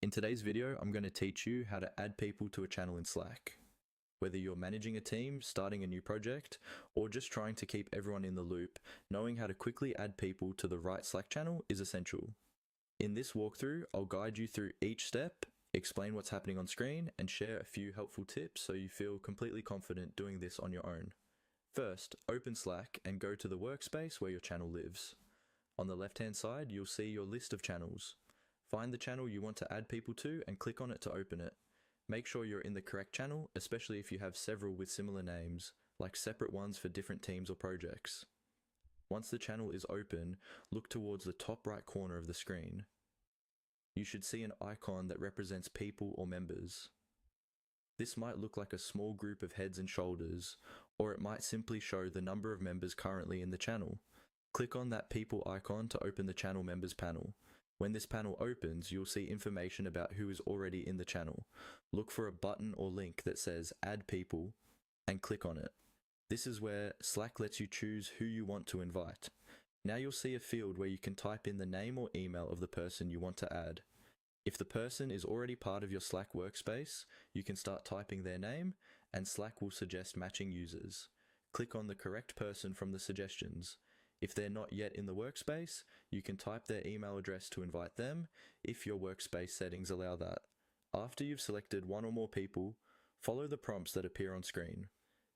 In today's video, I'm going to teach you how to add people to a channel in Slack. Whether you're managing a team, starting a new project, or just trying to keep everyone in the loop, knowing how to quickly add people to the right Slack channel is essential. In this walkthrough, I'll guide you through each step, explain what's happening on screen, and share a few helpful tips so you feel completely confident doing this on your own. First, open Slack and go to the workspace where your channel lives. On the left-hand side, you'll see your list of channels. Find the channel you want to add people to and click on it to open it. Make sure you're in the correct channel, especially if you have several with similar names, like separate ones for different teams or projects. Once the channel is open, look towards the top right corner of the screen. You should see an icon that represents people or members. This might look like a small group of heads and shoulders, or it might simply show the number of members currently in the channel. Click on that people icon to open the channel members panel. When this panel opens, you'll see information about who is already in the channel. Look for a button or link that says Add People and click on it. This is where Slack lets you choose who you want to invite. Now you'll see a field where you can type in the name or email of the person you want to add. If the person is already part of your Slack workspace, you can start typing their name and Slack will suggest matching users. Click on the correct person from the suggestions. If they're not yet in the workspace, you can type their email address to invite them, if your workspace settings allow that. After you've selected one or more people, follow the prompts that appear on screen.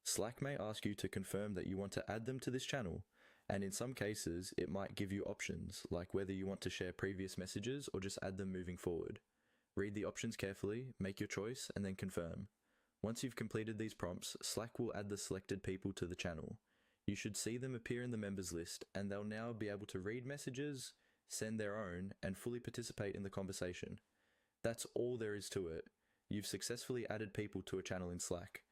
Slack may ask you to confirm that you want to add them to this channel, and in some cases, it might give you options, like whether you want to share previous messages or just add them moving forward. Read the options carefully, make your choice, and then confirm. Once you've completed these prompts, Slack will add the selected people to the channel. You should see them appear in the members list, and they'll now be able to read messages, send their own, and fully participate in the conversation. That's all there is to it. You've successfully added people to a channel in Slack.